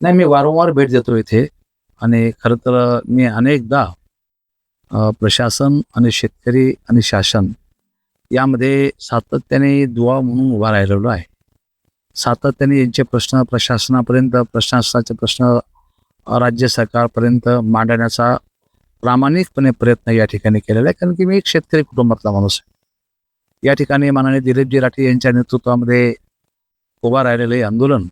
नाही, मी वारंवार भेट देतो इथे आणि खरं तर मी अनेकदा प्रशासन आणि शेतकरी आणि शासन यामध्ये सातत्याने दुवा म्हणून उभा राहिलेलो आहे. सातत्याने यांचे प्रश्न प्रशासनापर्यंत, प्रशासनाचे प्रश्न राज्य सरकारपर्यंत मांडण्याचा प्रामाणिकपणे प्रयत्न या ठिकाणी केलेला आहे. कारण की मी एक शेतकरी कुटुंबातला माणूस आहे. या ठिकाणी माननीय दिलीपजी राठी यांच्या नेतृत्वामध्ये उभा राहिलेलं हे आंदोलन,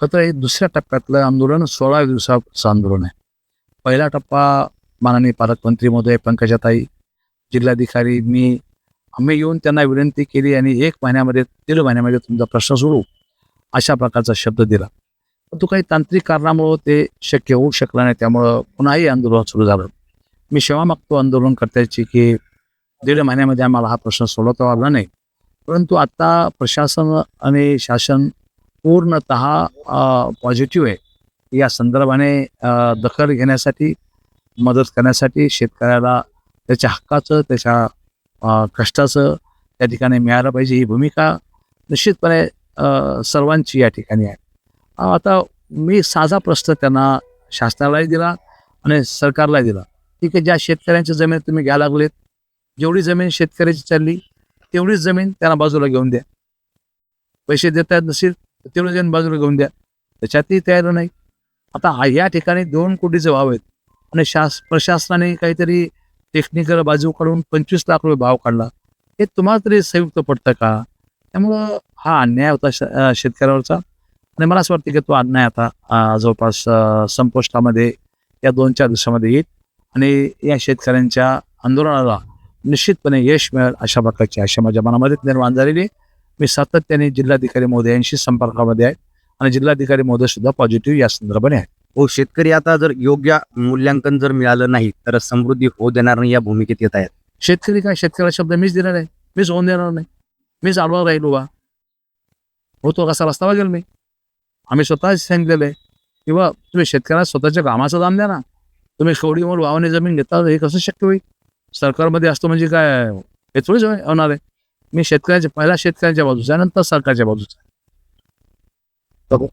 खरं तर हे दुसऱ्या टप्प्यातलं आंदोलन 16 दिवसाचं आंदोलन आहे. पहिला टप्पा माननीय पालकमंत्री महोदय, पंकजाताई, जिल्हाधिकारी, मी आम्ही येऊन त्यांना विनंती केली आणि 1 महिन्यामध्ये, 1.5 महिन्यामध्ये तुमचा प्रश्न सोडवू, अशा प्रकारचा शब्द दिला. परंतु काही तांत्रिक कारणामुळं ते शक्य होऊ शकलं नाही. त्यामुळं पुन्हाही आंदोलन सुरू झालं. मी क्षमा मागतो आंदोलनकर्त्याची, की 1.5 महिन्यामध्ये आम्हाला हा प्रश्न सोडवता आला नाही. परंतु आता प्रशासन आणि शासन पूर्णतः पॉझिटिव्ह आहे. या संदर्भाने दखल घेण्यासाठी, मदत करण्यासाठी, शेतकऱ्याला त्याच्या हक्काचं, त्याच्या कष्टाचं त्या ठिकाणी मिळालं पाहिजे, ही भूमिका निश्चितपणे सर्वांची या ठिकाणी आहे. आता मी साधा प्रश्न त्यांना शासनालाही दिला आणि सरकारलाही दिला. ठीक आहे, ज्या शेतकऱ्यांच्या जमीन तुम्ही घ्यायला लागलेत, जेवढी जमीन शेतकऱ्याची चालली तेवढीच जमीन त्यांना बाजूला घेऊन द्या. पैसे देता येत नसेल तर तेवढी जमीन बाजूला घेऊन द्या. त्याच्यातही तयार नाही. आता या ठिकाणी 2 कोटीचे भाव आहेत आणि प्रशासनाने काहीतरी टेक्निकल बाजू काढून 25 लाख रुपये भाव काढला. हे तुम्हाला तरी संयुक्त पडतं का? त्यामुळं हा अन्याय होता शेतकऱ्यावरचा आणि मला असं वाटतं की तो अन्याय आता जवळपास संपुष्टामध्ये या 2-4 दिवसामध्ये येईल आणि या शेतकऱ्यांच्या आंदोलनाला निश्चितपणे यश मिळेल अशा प्रकारची आशा माझ्या मनामध्ये निर्माण झालेली आहे. मी सातत्याने जिल्हाधिकारी महोदयांशी संपर्कामध्ये आहे आणि जिल्हाधिकारी महोदय सुद्धा पॉझिटिव्ह या संदर्भाने आहेत. हो, शेतकरी आता जर योग्य मूल्यांकन जर मिळालं नाही तर समृद्धी होऊ देणार नाही या भूमिकेत येत आहेत. शेतकरी काय, शेतकऱ्याला शब्द मीच दिला नाही, मीच होऊन देणार नाही, मीच आडवा राहील उभा. होतो कसा रस्ता बघेल मी. आम्ही स्वतःच सांगितलेलं आहे किंवा तुम्ही शेतकऱ्याला स्वतःच्या कामाचं दाम द्या ना. तुम्ही कवडी मोल भावाने जमीन घेता, हे कसं शक्य होईल? सरकारमध्ये असतो म्हणजे काय हे थोडीच होणार आहे. मी शेतकऱ्याच्या, पहिला शेतकऱ्यांच्या बाजूचा आहे, नंतर सरकारच्या बाजूचा आहे.